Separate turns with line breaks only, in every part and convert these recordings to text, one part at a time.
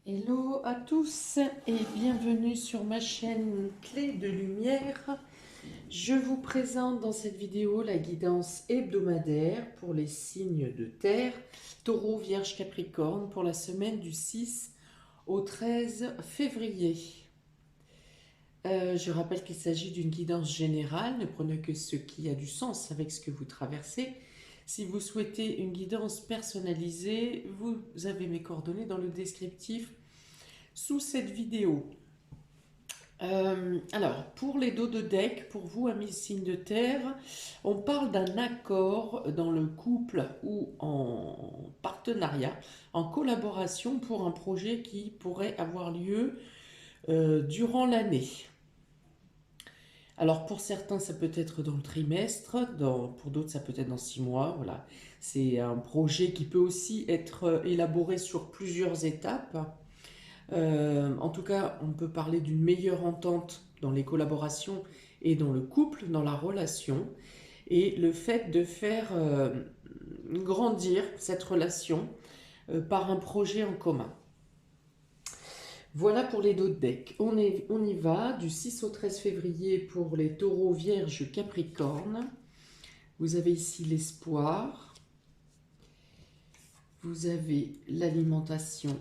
Hello à tous et bienvenue sur ma chaîne Clé de Lumière. Je vous présente dans cette vidéo la guidance hebdomadaire pour les signes de terre, Taureau, Vierge, Capricorne pour la semaine du 6 au 13 février. Je rappelle qu'il s'agit d'une guidance générale, ne prenez que ce qui a du sens avec ce que vous traversez. Si vous souhaitez une guidance personnalisée, vous avez mes coordonnées dans le descriptif sous cette vidéo. Alors, pour les dos de deck, pour vous, amis signes de terre, on parle d'un accord dans le couple ou en partenariat, en collaboration pour un projet qui pourrait avoir lieu durant l'année. Alors, pour certains, ça peut être dans le trimestre, pour d'autres, ça peut être dans 6 mois. Voilà. C'est un projet qui peut aussi être élaboré sur plusieurs étapes. En tout cas, on peut parler d'une meilleure entente dans les collaborations et dans le couple, dans la relation, et le fait de faire grandir cette relation par un projet en commun. Voilà pour les dos de deck. On y va du 6 au 13 février pour les taureaux, vierges, capricornes. Vous avez ici l'espoir. Vous avez l'alimentation.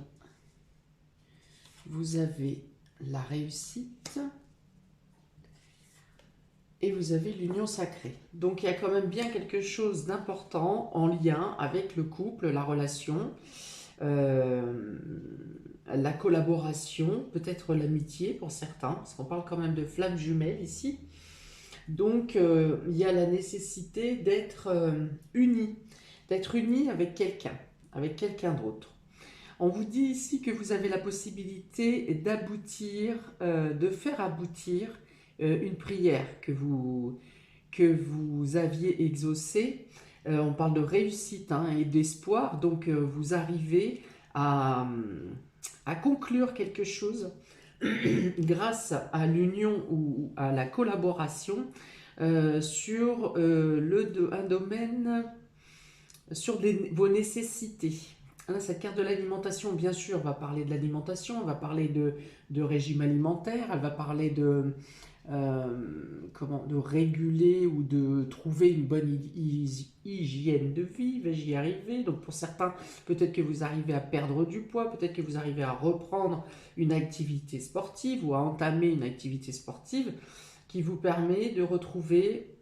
Vous avez la réussite. Et vous avez l'union sacrée. Donc il y a quand même bien quelque chose d'important en lien avec le couple, la relation, la collaboration, peut-être l'amitié pour certains, parce qu'on parle quand même de flammes jumelles ici. Donc il y a la nécessité d'être unis avec quelqu'un d'autre. On vous dit ici que vous avez la possibilité d'aboutir, de faire aboutir une prière que vous aviez exaucée. On parle de réussite et d'espoir, donc vous arrivez à conclure quelque chose grâce à l'union ou à la collaboration sur un domaine, sur vos nécessités. Cette carte de l'alimentation, bien sûr, va parler de l'alimentation, elle va parler de régime alimentaire, elle va parler de réguler ou de trouver une bonne hygiène de vie, vais-je y arriver. Donc pour certains, peut-être que vous arrivez à perdre du poids, peut-être que vous arrivez à reprendre une activité sportive ou à entamer une activité sportive qui vous permet de retrouver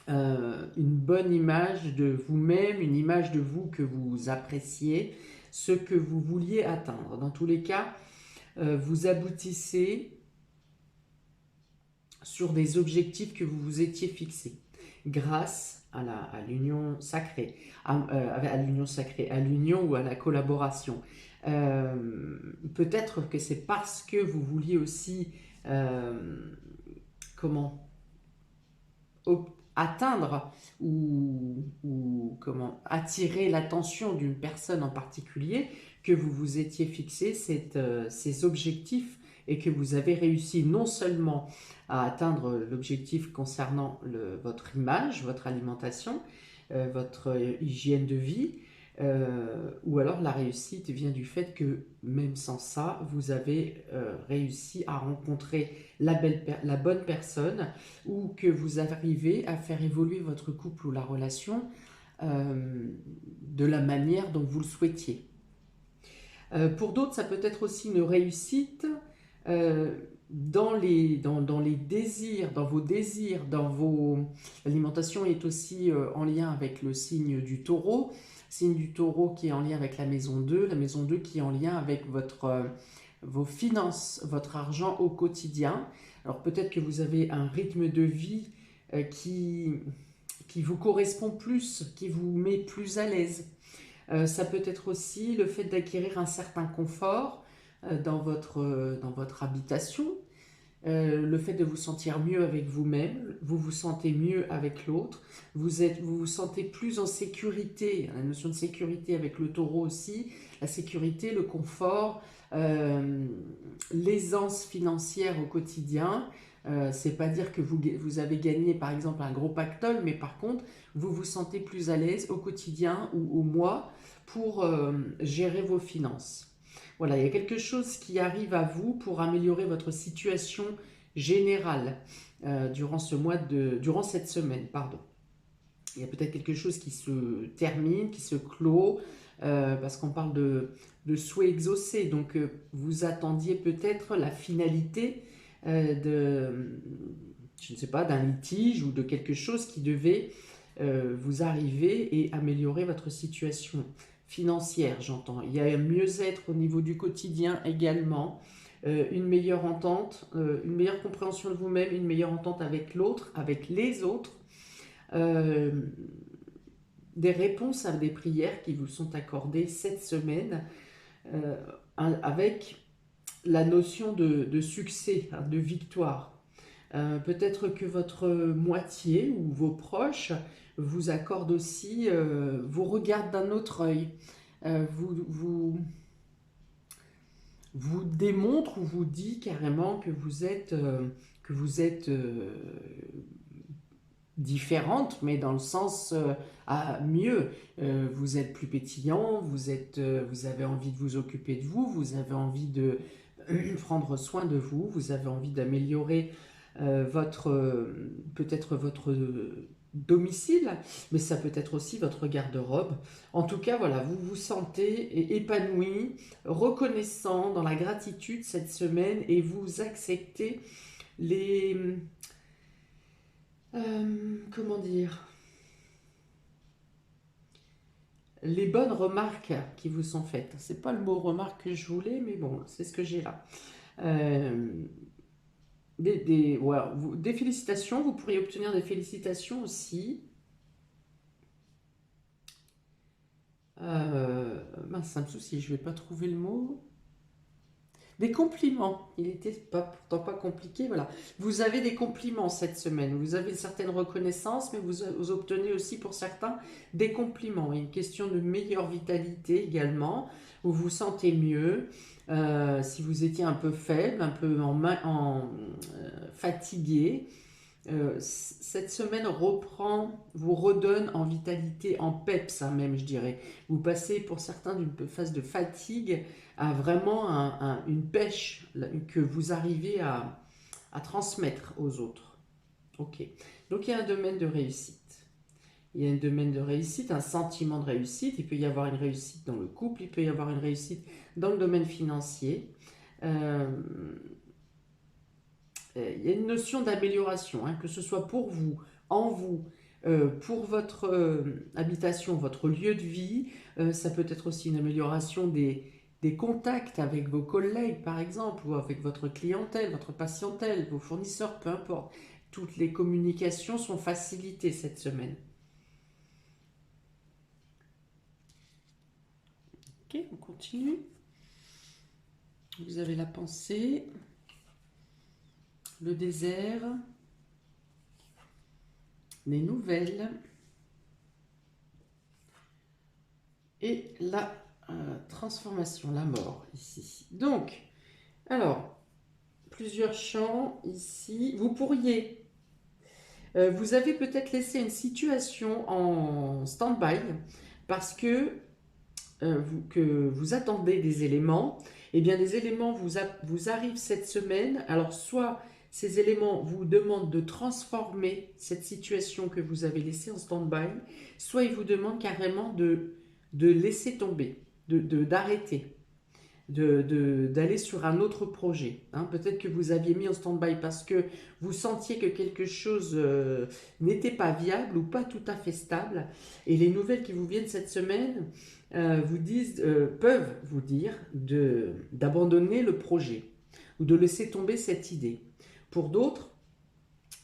une bonne image de vous-même, une image de vous que vous appréciez, ce que vous vouliez atteindre. Dans tous les cas, vous aboutissez sur des objectifs que vous vous étiez fixés grâce à l'union sacrée, à l'union ou à la collaboration. Peut-être que c'est parce que vous vouliez aussi atteindre ou attirer l'attention d'une personne en particulier que vous vous étiez fixé ces objectifs et que vous avez réussi non seulement à atteindre l'objectif concernant votre image, votre alimentation, votre hygiène de vie, ou alors la réussite vient du fait que même sans ça, vous avez réussi à rencontrer la bonne personne ou que vous arrivez à faire évoluer votre couple ou la relation de la manière dont vous le souhaitiez. Pour d'autres, ça peut être aussi une réussite dans les désirs, l'alimentation est aussi en lien avec le signe du taureau qui est en lien avec la maison 2 qui est en lien avec vos finances, votre argent au quotidien. Alors peut-être que vous avez un rythme de vie qui vous correspond plus, qui vous met plus à l'aise. Ça peut être aussi le fait d'acquérir un certain confort dans votre habitation, le fait de vous sentir mieux avec vous-même, vous vous sentez mieux avec l'autre, vous vous sentez plus en sécurité, la notion de sécurité avec le taureau aussi, la sécurité, le confort, l'aisance financière au quotidien. C'est pas dire que vous avez gagné par exemple un gros pactole, mais par contre vous vous sentez plus à l'aise au quotidien ou au mois pour gérer vos finances. Voilà, il y a quelque chose qui arrive à vous pour améliorer votre situation générale durant durant cette semaine, pardon. Il y a peut-être quelque chose qui se termine, qui se clôt, parce qu'on parle de souhaits exaucés. Donc, vous attendiez peut-être la finalité je ne sais pas, d'un litige ou de quelque chose qui devait vous arriver et améliorer votre situation financière, j'entends. Il y a un mieux-être au niveau du quotidien également, une meilleure entente, une meilleure compréhension de vous-même, une meilleure entente avec l'autre, avec les autres, euh, des réponses à des prières qui vous sont accordées cette semaine, euh, avec la notion de succès, hein, de victoire. Peut-être que votre moitié ou vos proches vous accordent aussi, vous regardent d'un autre œil, vous démontre ou vous dit carrément que vous êtes différente, mais dans le sens à mieux. Vous êtes plus pétillant, vous avez envie de vous occuper de vous, vous avez envie de prendre soin de vous, vous avez envie d'améliorer peut-être votre domicile, mais ça peut être aussi votre garde-robe. En tout cas, voilà, vous vous sentez épanoui, reconnaissant dans la gratitude cette semaine et vous acceptez les... comment dire, les bonnes remarques qui vous sont faites. C'est pas le mot remarque que je voulais, mais bon, c'est ce que j'ai là. Des félicitations, vous pourriez obtenir des félicitations aussi. Mince, ça me soucie, je vais pas trouver le mot. Des compliments, il était pourtant pas compliqué, voilà. Vous avez des compliments cette semaine, vous avez une certaine reconnaissance, mais vous obtenez aussi pour certains des compliments. Il y a une question de meilleure vitalité également, vous vous sentez mieux. Si vous étiez un peu faible, un peu fatigué, cette semaine vous redonne en vitalité, en peps, hein, même je dirais. Vous passez pour certains d'une phase de fatigue à vraiment une pêche que vous arrivez à transmettre aux autres. Ok. Donc il y a un domaine de réussite. Il y a un domaine de réussite, un sentiment de réussite. Il peut y avoir une réussite dans le couple, il peut y avoir une réussite dans le domaine financier. Il y a une notion d'amélioration, hein, que ce soit pour vous, en vous, pour votre habitation, votre lieu de vie. Ça peut être aussi une amélioration des contacts avec vos collègues, par exemple, ou avec votre clientèle, votre patientèle, vos fournisseurs, peu importe. Toutes les communications sont facilitées cette semaine. Ok, on continue. Vous avez la pensée, le désert, les nouvelles et la transformation, la mort ici. Donc, alors, plusieurs champs ici. Vous pourriez, vous avez peut-être laissé une situation en stand-by parce que vous attendez des éléments. Eh bien, les éléments vous arrivent cette semaine. Alors, soit ces éléments vous demandent de transformer cette situation que vous avez laissée en stand-by, soit ils vous demandent carrément de laisser tomber, d'arrêter, d'aller sur un autre projet. Hein. Peut-être que vous aviez mis en stand-by parce que vous sentiez que quelque chose n'était pas viable ou pas tout à fait stable. Et les nouvelles qui vous viennent cette semaine peuvent vous dire d'abandonner le projet ou de laisser tomber cette idée. Pour d'autres,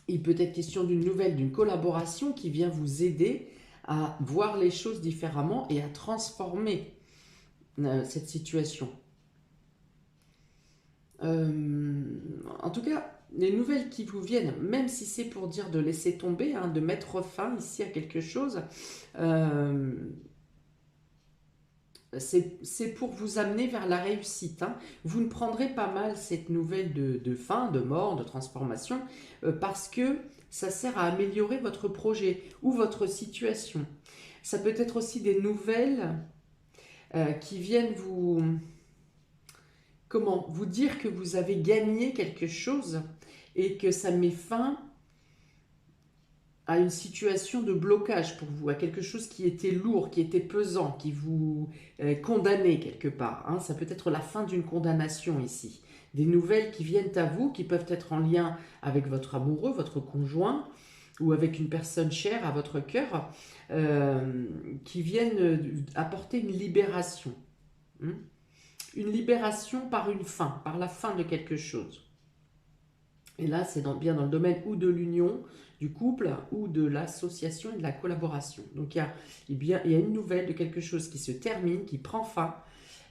il peut être question d'une nouvelle, d'une collaboration qui vient vous aider à voir les choses différemment et à transformer cette situation. En tout cas, les nouvelles qui vous viennent, même si c'est pour dire de laisser tomber, hein, de mettre fin ici à quelque chose, c'est pour vous amener vers la réussite. Hein. Vous ne prendrez pas mal cette nouvelle de fin, de mort, de transformation, parce que ça sert à améliorer votre projet ou votre situation. Ça peut être aussi des nouvelles qui viennent comment vous dire que vous avez gagné quelque chose et que ça met fin à une situation de blocage pour vous, à quelque chose qui était lourd, qui était pesant, qui vous condamnait quelque part. Hein. Ça peut être la fin d'une condamnation ici. Des nouvelles qui viennent à vous, qui peuvent être en lien avec votre amoureux, votre conjoint, ou avec une personne chère à votre cœur, qui viennent apporter une libération. Hein. Une libération par une fin, par la fin de quelque chose. Et là, c'est bien dans le domaine ou de l'union, du couple, ou de l'association et de la collaboration. Donc il y a une nouvelle de quelque chose qui se termine, qui prend fin,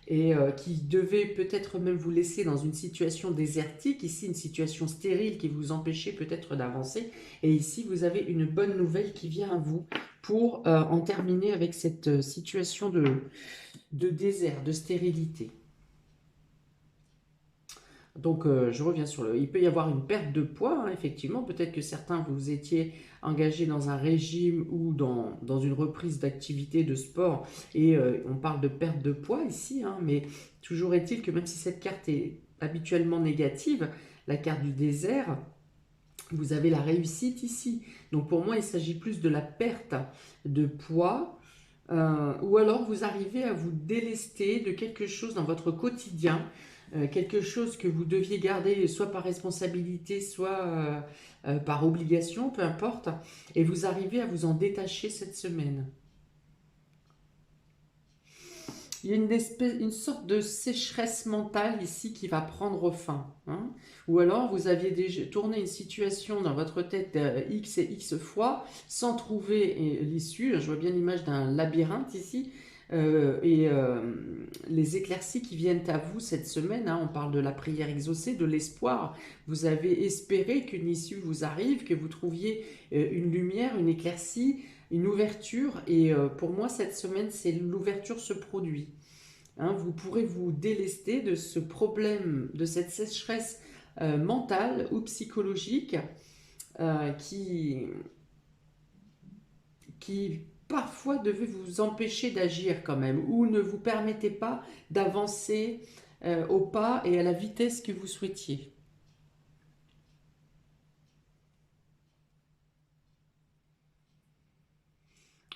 et qui devait peut-être même vous laisser dans une situation désertique, ici une situation stérile qui vous empêchait peut-être d'avancer, et ici vous avez une bonne nouvelle qui vient à vous pour en terminer avec cette situation de désert, de stérilité. Donc, je reviens sur le... Il peut y avoir une perte de poids, hein, effectivement. Peut-être que certains, vous étiez engagés dans un régime ou dans une reprise d'activité de sport. Et on parle de perte de poids ici. Hein, mais toujours est-il que même si cette carte est habituellement négative, la carte du désert, vous avez la réussite ici. Donc, pour moi, il s'agit plus de la perte de poids. Ou alors, vous arrivez à vous délester de quelque chose dans votre quotidien, quelque chose que vous deviez garder soit par responsabilité, soit par obligation, peu importe, et vous arrivez à vous en détacher cette semaine. Il y a une sorte de sécheresse mentale ici qui va prendre fin. Hein. Ou alors vous aviez déjà tourné une situation dans votre tête X et X fois sans trouver l'issue. Je vois bien l'image d'un labyrinthe ici. Les éclaircies qui viennent à vous cette semaine, hein, on parle de la prière exaucée, de l'espoir. Vous avez espéré qu'une issue vous arrive, que vous trouviez une lumière, une éclaircie, une ouverture. Et pour moi, cette semaine, c'est l'ouverture se produit. Hein, vous pourrez vous délester de ce problème, de cette sécheresse mentale ou psychologique qui parfois devait vous empêcher d'agir quand même, ou ne vous permettait pas d'avancer au pas et à la vitesse que vous souhaitiez.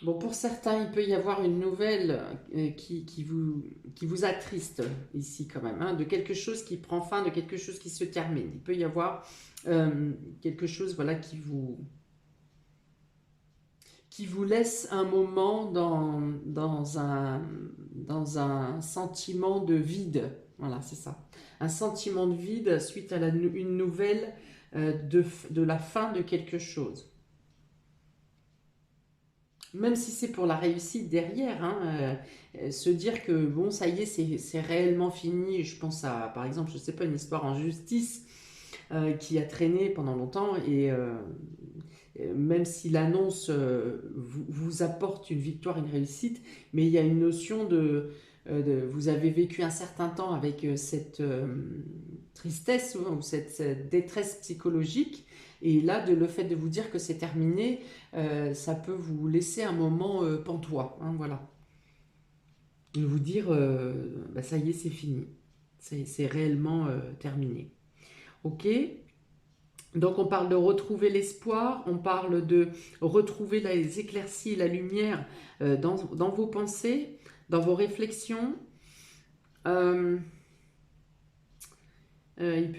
Bon, pour certains, il peut y avoir une nouvelle qui vous attriste ici quand même, hein, de quelque chose qui prend fin, de quelque chose qui se termine. Il peut y avoir quelque chose voilà, qui vous laisse un moment dans un sentiment de vide. Voilà, c'est ça. Un sentiment de vide suite à une nouvelle de la fin de quelque chose. Même si c'est pour la réussite derrière, hein, se dire que bon, ça y est, c'est réellement fini. Je pense à, par exemple, je sais pas, une histoire en justice qui a traîné pendant longtemps et même si l'annonce vous apporte une victoire, une réussite, mais il y a une notion vous avez vécu un certain temps avec cette tristesse ou cette détresse psychologique, et là, le fait de vous dire que c'est terminé, ça peut vous laisser un moment pantois, hein, voilà. De vous dire, bah, ça y est, c'est fini, c'est réellement terminé. Ok. Donc on parle de retrouver l'espoir, on parle de retrouver les éclaircies, la lumière dans vos pensées, dans vos réflexions. Euh, il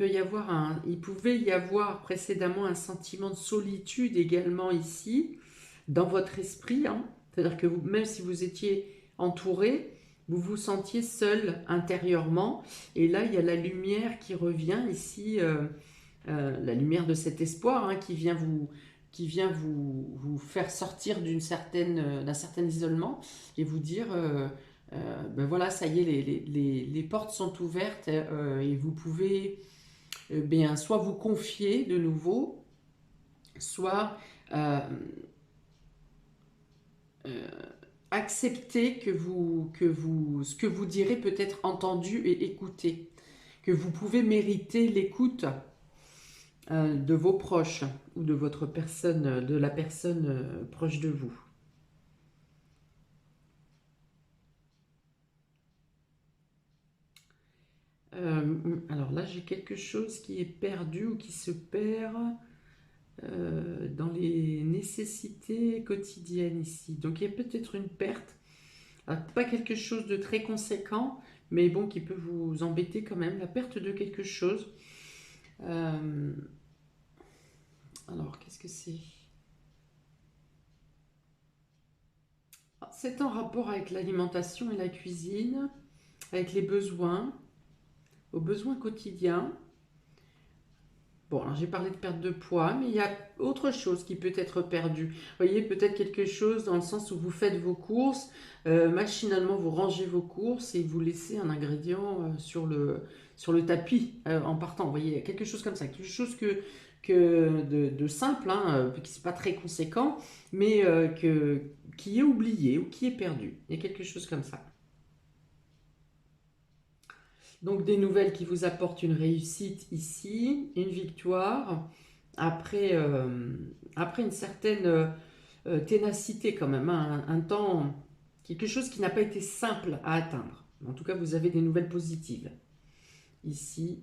pouvait y avoir précédemment un sentiment de solitude également ici, dans votre esprit. Hein. C'est-à-dire que même si vous étiez entouré, vous vous sentiez seul intérieurement. Et là, il y a la lumière qui revient ici. La lumière de cet espoir hein, qui vient vous faire sortir d'un certain isolement et vous dire ben voilà, ça y est, les portes sont ouvertes et vous pouvez bien soit vous confier de nouveau, soit euh, euh, accepter ce que vous direz peut être entendu et écouté, que vous pouvez mériter l'écoute de vos proches ou de votre personne, de la personne proche de vous. Alors là, j'ai quelque chose qui est perdu ou qui se perd dans les nécessités quotidiennes ici. Donc il y a peut-être une perte. Alors, pas quelque chose de très conséquent, mais bon, qui peut vous embêter quand même. La perte de quelque chose. Euh, alors, qu'est-ce que c'est? C'est en rapport avec l'alimentation et la cuisine, avec les besoins, aux besoins quotidiens. Bon, alors j'ai parlé de perte de poids, mais il y a autre chose qui peut être perdue. Vous voyez, peut-être quelque chose dans le sens où vous faites vos courses, machinalement vous rangez vos courses et vous laissez un ingrédient sur le tapis en partant. Vous voyez, quelque chose comme ça, quelque chose de simple, hein, qui n'est pas très conséquent, mais qui est oublié ou qui est perdu. Il y a quelque chose comme ça. Donc des nouvelles qui vous apportent une réussite ici, une victoire, après, après une certaine ténacité quand même, hein, un temps, quelque chose qui n'a pas été simple à atteindre. En tout cas, vous avez des nouvelles positives. Ici.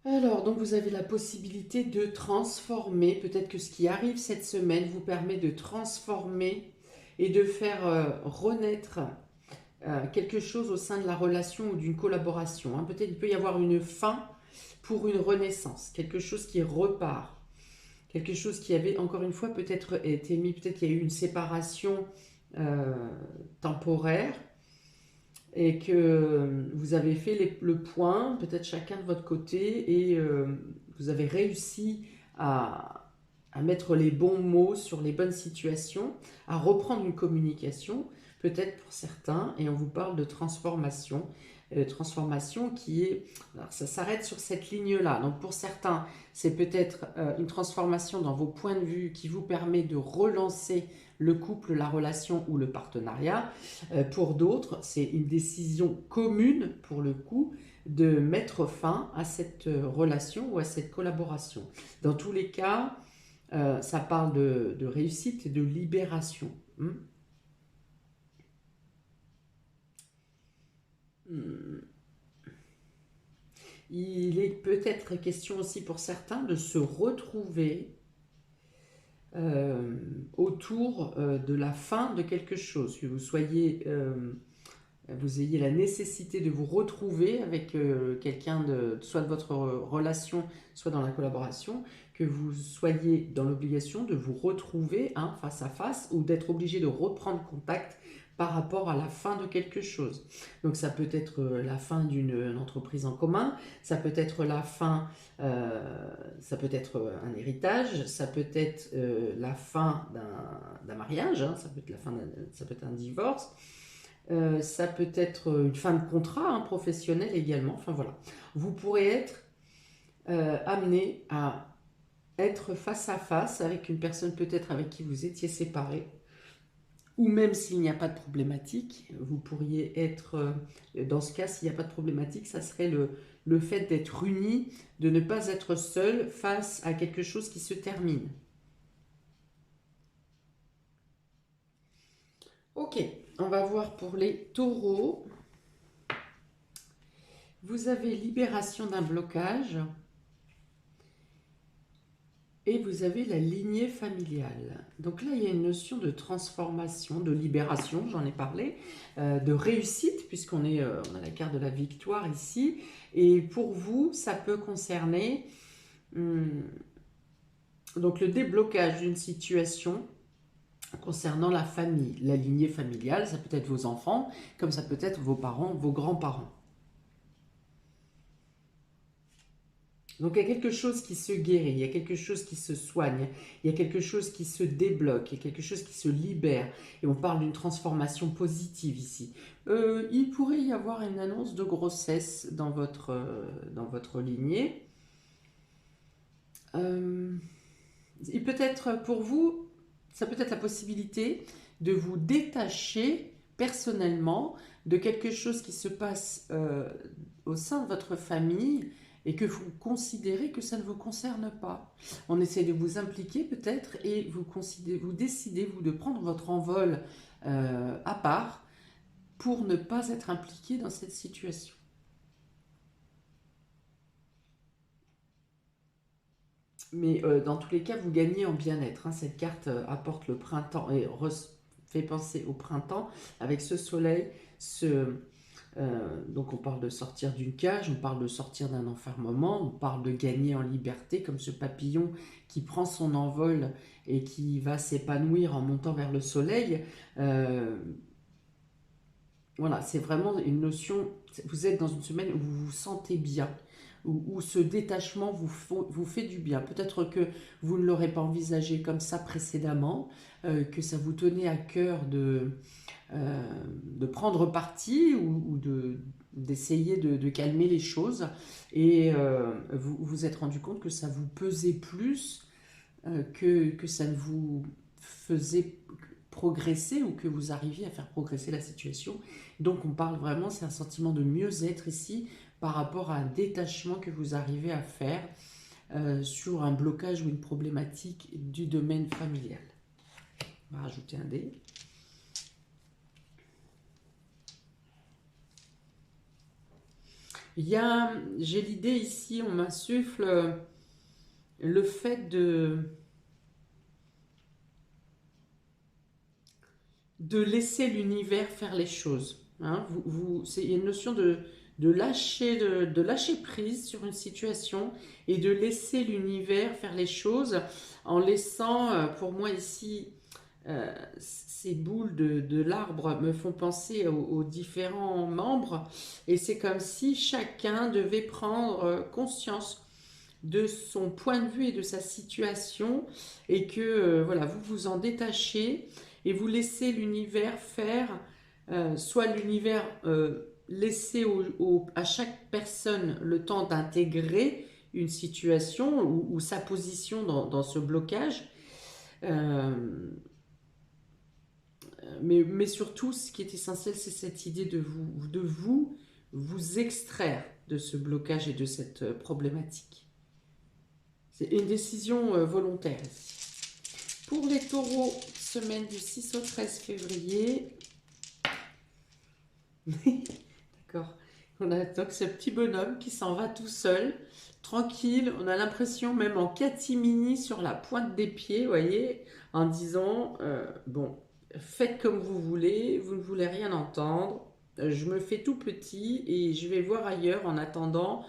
Alors, donc vous avez la possibilité de transformer, peut-être que ce qui arrive cette semaine vous permet de transformer et de faire renaître quelque chose au sein de la relation ou d'une collaboration, hein. Peut-être il peut y avoir une fin pour une renaissance, quelque chose qui repart, quelque chose qui avait encore une fois peut-être été mis, peut-être qu'il y a eu une séparation euh, temporaire et que vous avez fait le point, peut-être chacun de votre côté, et vous avez réussi à mettre les bons mots sur les bonnes situations, à reprendre une communication, peut-être pour certains, et on vous parle de transformation. Transformation qui est, alors ça s'arrête sur cette ligne-là. Donc pour certains, c'est peut-être une transformation dans vos points de vue qui vous permet de relancer le couple, la relation ou le partenariat. Pour d'autres, c'est une décision commune pour le coup de mettre fin à cette relation ou à cette collaboration. Dans tous les cas, ça parle de réussite et de libération. Il est peut-être question aussi pour certains de se retrouver autour de la fin de quelque chose, que vous soyez, vous ayez la nécessité de vous retrouver avec quelqu'un de soit de votre relation, soit dans la collaboration, que vous soyez dans l'obligation de vous retrouver, hein, face à face, ou d'être obligé de reprendre contact par rapport à la fin de quelque chose. Donc ça peut être la fin d'une entreprise en commun, ça peut être la fin, ça peut être un héritage, ça peut être la fin d'un mariage, hein, ça peut être ça peut être un divorce, ça peut être une fin de contrat, hein, professionnel également. Enfin voilà, vous pourrez être amené à être face à face avec une personne peut-être avec qui vous étiez séparé, ou même s'il n'y a pas de problématique, vous pourriez être, dans ce cas, s'il n'y a pas de problématique, ça serait le fait d'être uni, de ne pas être seul face à quelque chose qui se termine. Ok, on va voir pour les taureaux. Vous avez libération d'un blocage et vous avez la lignée familiale. Donc là, il y a une notion de transformation, de libération, j'en ai parlé, de réussite, puisqu'on on a la carte de la victoire ici. Et pour vous, ça peut concerner donc le déblocage d'une situation concernant la famille, la lignée familiale. Ça peut être vos enfants, comme ça peut être vos parents, vos grands-parents. Donc il y a quelque chose qui se guérit, il y a quelque chose qui se soigne, il y a quelque chose qui se débloque, il y a quelque chose qui se libère. Et on parle d'une transformation positive ici. Il pourrait y avoir une annonce de grossesse dans votre lignée. Et peut-être pour vous, ça peut être la possibilité de vous détacher personnellement de quelque chose qui se passe au sein de votre famille et que vous considérez que ça ne vous concerne pas. On essaie de vous impliquer peut-être et vous décidez, vous, de prendre votre envol à part pour ne pas être impliqué dans cette situation. Mais dans tous les cas, vous gagnez en bien-être, hein. Cette carte apporte le printemps et fait penser au printemps avec ce soleil. Donc on parle de sortir d'une cage, on parle de sortir d'un enfermement, on parle de gagner en liberté, comme ce papillon qui prend son envol et qui va s'épanouir en montant vers le soleil. Voilà, c'est vraiment une notion, vous êtes dans une semaine où vous vous sentez bien, où ce détachement vous fait du bien. Peut-être que vous ne l'aurez pas envisagé comme ça précédemment, que ça vous tenait à cœur de prendre parti ou d'essayer de calmer les choses. Et vous vous êtes rendu compte que ça vous pesait plus que ça ne vous faisait progresser ou que vous arriviez à faire progresser la situation. Donc on parle vraiment, c'est un sentiment de mieux-être ici par rapport à un détachement que vous arrivez à faire sur un blocage ou une problématique du domaine familial. On va rajouter un dé. J'ai l'idée ici, on m'insuffle le fait de laisser l'univers faire les choses. Hein. Il y a une notion de lâcher prise sur une situation et de laisser l'univers faire les choses en laissant, pour moi ici, ces boules de l'arbre me font penser aux différents membres et c'est comme si chacun devait prendre conscience de son point de vue et de sa situation et que voilà, vous vous en détachez et vous laissez l'univers faire, soit l'univers laisser à chaque personne le temps d'intégrer une situation ou sa position dans ce blocage. Mais surtout, ce qui est essentiel, c'est cette idée de vous extraire de ce blocage et de cette problématique. C'est une décision volontaire ici. Pour les taureaux, semaine du 6 au 13 février. D'accord. On a donc ce petit bonhomme qui s'en va tout seul, tranquille. On a l'impression même en catimini sur la pointe des pieds, vous voyez, en disant, bon, faites comme vous voulez, vous ne voulez rien entendre. Je me fais tout petit et je vais voir ailleurs en attendant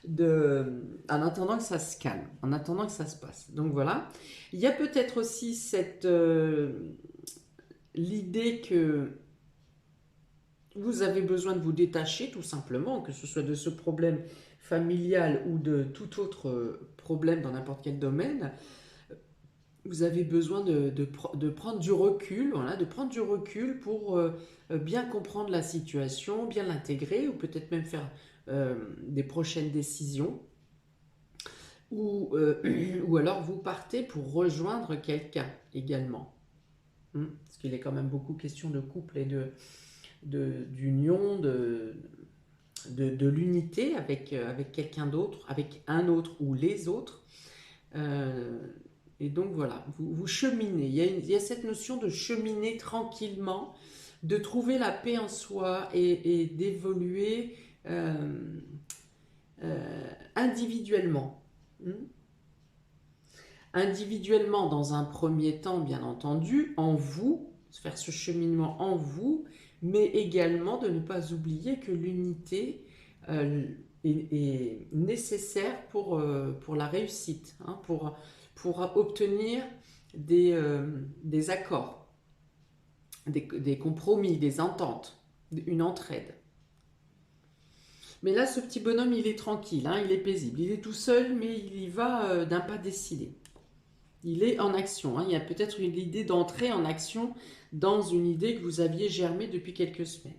en attendant que ça se calme, en attendant que ça se passe. Donc voilà. Il y a peut-être aussi l'idée que vous avez besoin de vous détacher tout simplement, que ce soit de ce problème familial ou de tout autre problème dans n'importe quel domaine. Vous avez besoin de prendre du recul, voilà, de prendre du recul pour bien comprendre la situation, bien l'intégrer ou peut-être même faire des prochaines décisions ou alors vous partez pour rejoindre quelqu'un également. Parce qu'il est quand même beaucoup question de couple et d'union, de l'unité avec quelqu'un d'autre, avec un autre ou les autres. Et donc voilà, vous cheminez. Il y a cette notion de cheminer tranquillement, de trouver la paix en soi et d'évoluer individuellement. Individuellement dans un premier temps, bien entendu, en vous, faire ce cheminement en vous, mais également de ne pas oublier que l'unité est nécessaire pour la réussite, hein, pour obtenir des accords, des compromis, des ententes, une entraide. Mais là, ce petit bonhomme, il est tranquille, hein, il est paisible. Il est tout seul, mais il y va d'un pas décidé. Il est en action. Hein. Il y a peut-être l'idée d'entrer en action dans une idée que vous aviez germée depuis quelques semaines.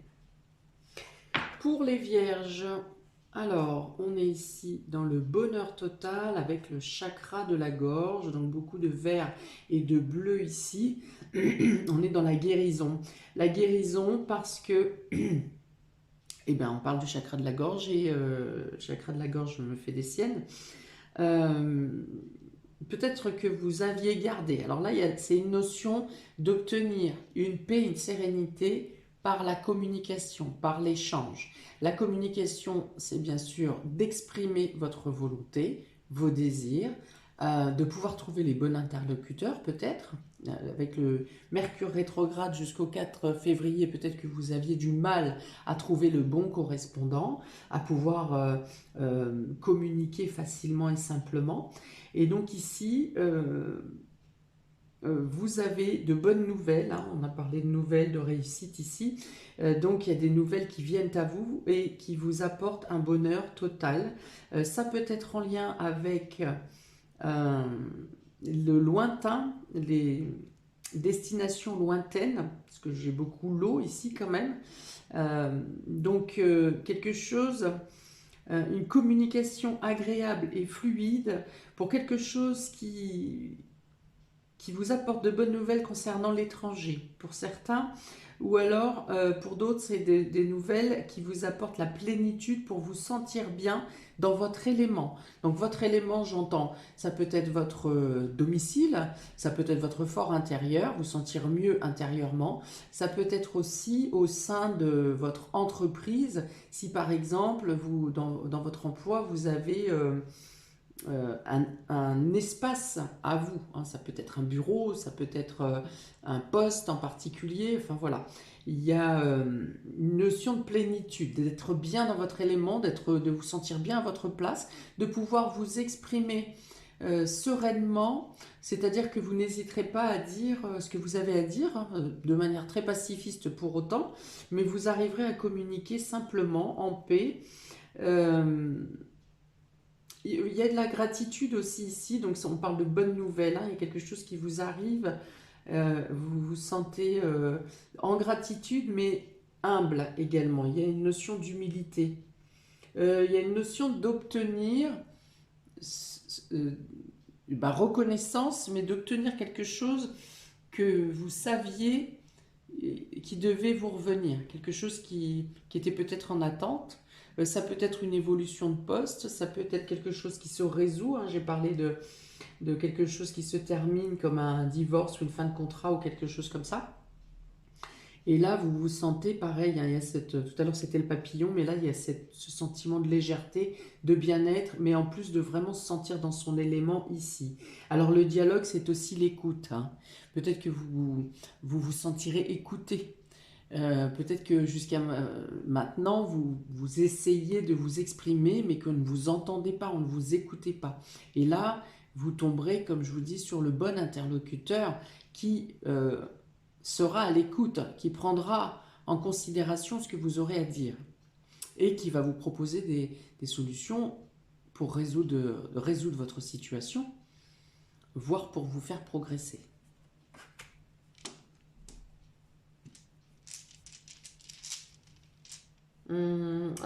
Pour les vierges, alors, on est ici dans le bonheur total avec le chakra de la gorge, donc beaucoup de vert et de bleu ici. On est dans la guérison. La guérison parce que... Eh bien, on parle du chakra de la gorge et le chakra de la gorge me fait des siennes. Peut-être que vous aviez gardé. Alors là, c'est une notion d'obtenir une paix, une sérénité par la communication, par l'échange. La communication, c'est bien sûr d'exprimer votre volonté, vos désirs, de pouvoir trouver les bons interlocuteurs peut-être. Avec le Mercure rétrograde jusqu'au 4 février, peut-être que vous aviez du mal à trouver le bon correspondant, à pouvoir communiquer facilement et simplement. Et donc ici, vous avez de bonnes nouvelles, hein, on a parlé de nouvelles, de réussite ici, donc il y a des nouvelles qui viennent à vous et qui vous apportent un bonheur total. Ça peut être en lien avec le lointain, les destinations lointaines, parce que j'ai beaucoup l'eau ici quand même. Donc quelque chose, une communication agréable et fluide pour quelque chose qui vous apporte de bonnes nouvelles concernant l'étranger, pour certains, ou alors pour d'autres, c'est des nouvelles qui vous apportent la plénitude pour vous sentir bien dans votre élément. Donc votre élément, j'entends, ça peut être votre domicile, ça peut être votre fort intérieur, vous sentir mieux intérieurement, ça peut être aussi au sein de votre entreprise, si par exemple, vous, dans votre emploi, vous avez un espace à vous, hein. Ça peut être un bureau, ça peut être un poste en particulier, enfin voilà. Il y a une notion de plénitude, d'être bien dans votre élément, de vous sentir bien à votre place, de pouvoir vous exprimer sereinement, c'est-à-dire que vous n'hésiterez pas à dire ce que vous avez à dire, hein, de manière très pacifiste pour autant, mais vous arriverez à communiquer simplement, en paix. Euh, il y a de la gratitude aussi ici, donc on parle de bonnes nouvelles, hein, il y a quelque chose qui vous arrive, vous vous sentez en gratitude, mais humble également. Il y a une notion d'humilité. Il y a une notion d'obtenir reconnaissance, mais d'obtenir quelque chose que vous saviez qui devait vous revenir, quelque chose qui était peut-être en attente. Ça peut être une évolution de poste, ça peut être quelque chose qui se résout, hein. J'ai parlé de quelque chose qui se termine comme un divorce ou une fin de contrat ou quelque chose comme ça. Et là, vous vous sentez pareil, hein, il y a tout à l'heure c'était le papillon, mais là il y a ce sentiment de légèreté, de bien-être, mais en plus de vraiment se sentir dans son élément ici. Alors le dialogue, c'est aussi l'écoute, hein. Peut-être que vous sentirez écouté. Peut-être que jusqu'à maintenant, vous essayez de vous exprimer, mais qu'on ne vous entendez pas, on ne vous écoutez pas. Et là, vous tomberez, comme je vous dis, sur le bon interlocuteur qui sera à l'écoute, qui prendra en considération ce que vous aurez à dire et qui va vous proposer des solutions pour résoudre votre situation, voire pour vous faire progresser.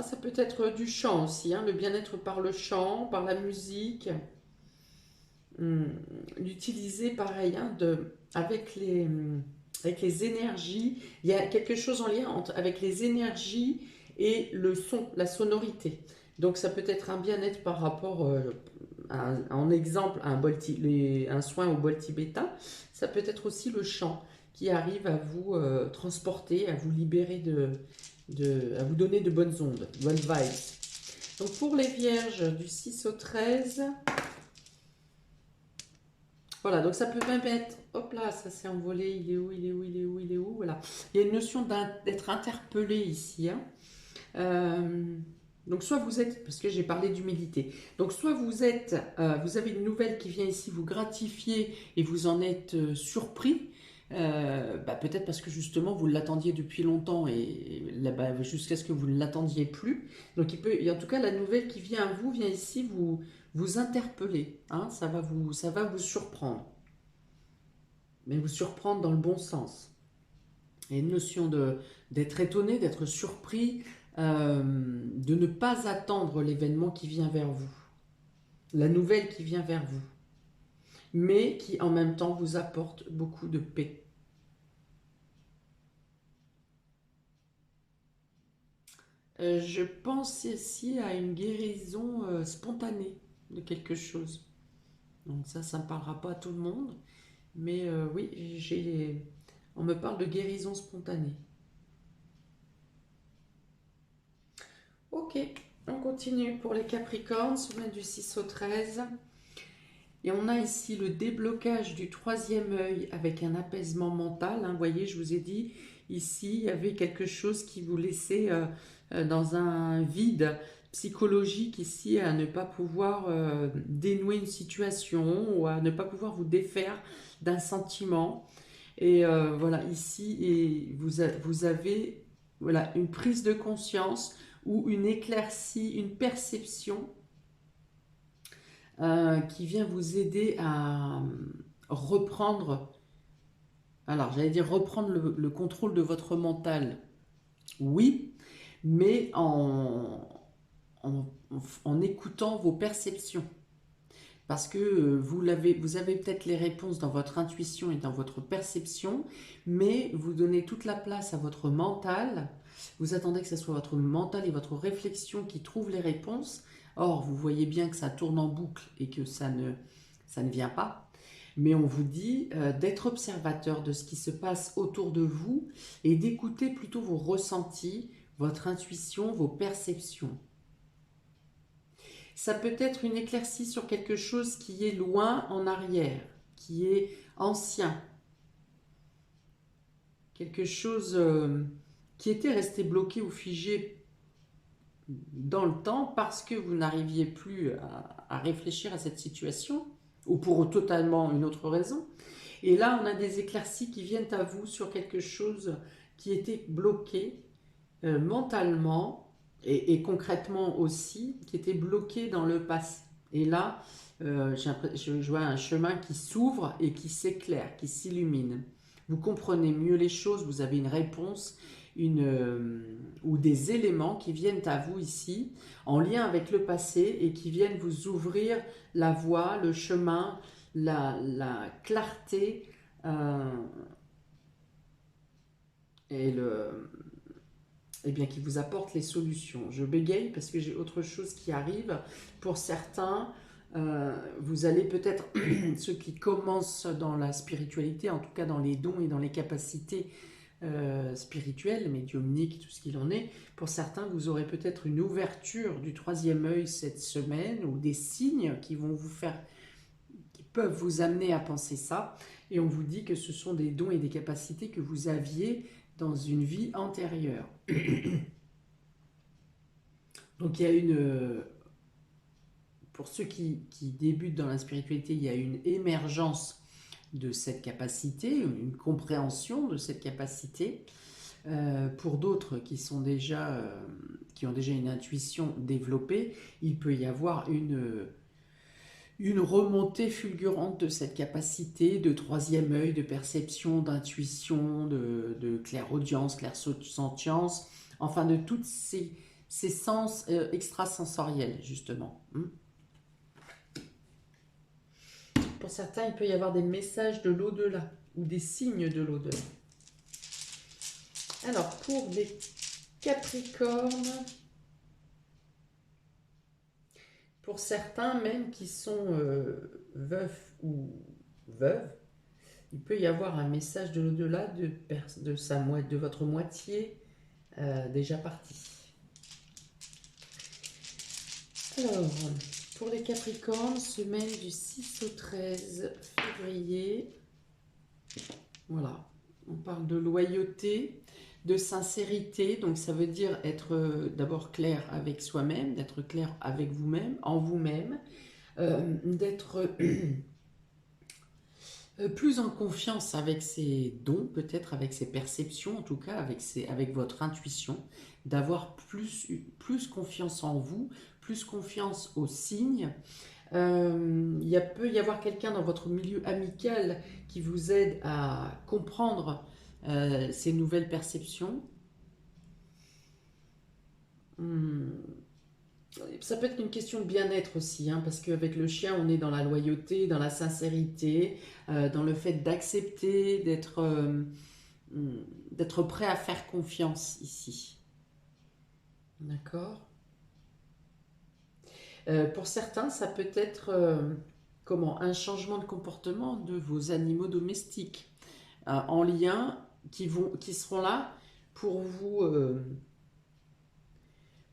Ça peut être du chant aussi, hein, le bien-être par le chant, par la musique. L'utiliser pareil, hein, avec les énergies. Il y a quelque chose en lien avec les énergies et le son, la sonorité. Donc ça peut être un bien-être par rapport, en exemple, un soin au bol tibétain. Ça peut être aussi le chant qui arrive à vous transporter, à vous libérer à vous donner de bonnes ondes, bonnes vibes. Donc pour les vierges du 6 au 13, voilà, donc ça peut même être, hop là, ça s'est envolé, il est où, il est où, il est où, il est où, voilà. Il y a une notion d'être interpellé ici, hein. Donc soit vous êtes, parce que j'ai parlé d'humilité, donc soit vous êtes, vous avez une nouvelle qui vient ici vous gratifier et vous en êtes surpris, peut-être parce que justement vous l'attendiez depuis longtemps et là, jusqu'à ce que vous ne l'attendiez plus. Donc en tout cas la nouvelle qui vient à vous vient ici vous interpeller, hein, ça va vous surprendre, mais vous surprendre dans le bon sens. Il y a une notion d'être étonné, d'être surpris, de ne pas attendre l'événement qui vient vers vous, la nouvelle qui vient vers vous, mais qui en même temps vous apporte beaucoup de paix. Je pense ici à une guérison spontanée de quelque chose. Donc ça ne parlera pas à tout le monde, mais oui, on me parle de guérison spontanée. Ok, on continue pour les Capricornes, semaine du 6 au 13. Et on a ici le déblocage du troisième œil avec un apaisement mental. Hein. Vous voyez, je vous ai dit, ici, il y avait quelque chose qui vous laissait dans un vide psychologique ici, à ne pas pouvoir dénouer une situation ou à ne pas pouvoir vous défaire d'un sentiment. Et voilà, ici, vous avez voilà, une prise de conscience ou une éclaircie, une perception qui vient vous aider à reprendre, alors j'allais dire reprendre le contrôle de votre mental, oui, mais en écoutant vos perceptions. Parce que vous avez peut-être les réponses dans votre intuition et dans votre perception, mais vous donnez toute la place à votre mental. Vous attendez que ce soit votre mental et votre réflexion qui trouvent les réponses. Or, vous voyez bien que ça tourne en boucle et que ça ne vient pas. Mais on vous dit d'être observateur de ce qui se passe autour de vous et d'écouter plutôt vos ressentis, votre intuition, vos perceptions. Ça peut être une éclaircie sur quelque chose qui est loin en arrière, qui est ancien. Quelque chose qui était resté bloqué ou figé dans le temps parce que vous n'arriviez plus à réfléchir à cette situation ou pour totalement une autre raison. Et là, on a des éclaircies qui viennent à vous sur quelque chose qui était bloqué mentalement et concrètement aussi, qui était bloqué dans le passé. Et là, je vois un chemin qui s'ouvre et qui s'éclaire, qui s'illumine. Vous comprenez mieux les choses, vous avez une réponse ou des éléments qui viennent à vous ici, en lien avec le passé et qui viennent vous ouvrir la voie, le chemin, la clarté et bien, qui vous apporte les solutions. Je bégaye parce que j'ai autre chose qui arrive. Pour certains, vous allez peut-être, ceux qui commencent dans la spiritualité, en tout cas dans les dons et dans les capacités spirituelles, médiumniques, tout ce qu'il en est, pour certains, vous aurez peut-être une ouverture du troisième œil cette semaine ou des signes qui vont vous faire, qui peuvent vous amener à penser ça. Et on vous dit que ce sont des dons et des capacités que vous aviez dans une vie antérieure. Donc il y a pour ceux qui débutent dans la spiritualité, il y a une émergence de cette capacité, une compréhension de cette capacité. Pour d'autres qui ont déjà une intuition développée, il peut y avoir une remontée fulgurante de cette capacité de troisième œil, de perception, d'intuition, de clairaudience, clairsentience, enfin de toutes ces sens extrasensoriels, justement. Pour certains, il peut y avoir des messages de l'au-delà ou des signes de l'au-delà. Alors, pour les Capricornes, pour certains même qui sont veufs ou veuves, il peut y avoir un message de l'au-delà de votre moitié déjà partie. Alors, pour les Capricornes, semaine du 6 au 13 février, voilà, on parle de loyauté, de sincérité, donc ça veut dire être d'abord clair avec soi-même, d'être clair avec vous-même, en vous-même, d'être plus en confiance avec ses dons, peut-être avec ses perceptions, en tout cas avec votre intuition, d'avoir plus confiance en vous, plus confiance aux signes. Peut y avoir quelqu'un dans votre milieu amical qui vous aide à comprendre ces nouvelles perceptions. Ça peut être une question de bien-être aussi, hein, parce qu'avec le chien, on est dans la loyauté, dans la sincérité, dans le fait d'accepter, d'être prêt à faire confiance ici. D'accord ? Pour certains, ça peut être un changement de comportement de vos animaux domestiques en lien qui seront là pour vous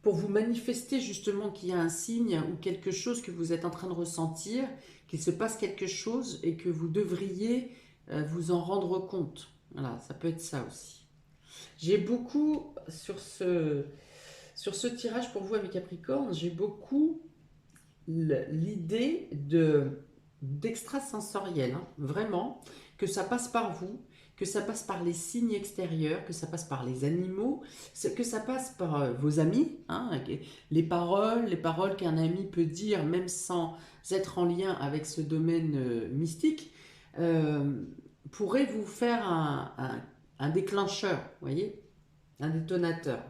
pour vous manifester justement qu'il y a un signe ou quelque chose que vous êtes en train de ressentir, qu'il se passe quelque chose et que vous devriez vous en rendre compte. Voilà, ça peut être ça aussi. J'ai beaucoup, sur ce tirage pour vous, avec Capricorne, j'ai beaucoup l'idée d'extrasensoriel, hein, vraiment, que ça passe par vous, que ça passe par les signes extérieurs, que ça passe par les animaux, que ça passe par vos amis, hein, les paroles qu'un ami peut dire, même sans être en lien avec ce domaine mystique, euh, pourrait vous faire un déclencheur, vous voyez, un détonateur.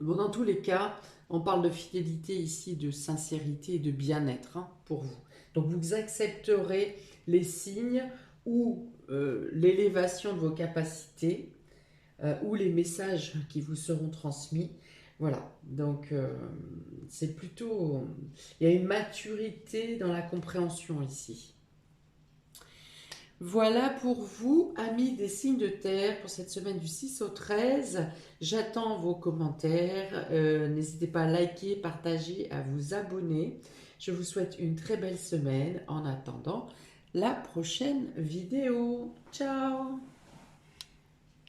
Bon, dans tous les cas, on parle de fidélité ici, de sincérité et de bien-être, hein, pour vous. Donc vous accepterez les signes ou l'élévation de vos capacités ou les messages qui vous seront transmis. Voilà, donc c'est plutôt... Il y a une maturité dans la compréhension ici. Voilà pour vous, amis des signes de terre, pour cette semaine du 6 au 13. J'attends vos commentaires. N'hésitez pas à liker, partager, à vous abonner. Je vous souhaite une très belle semaine en attendant la prochaine vidéo. Ciao!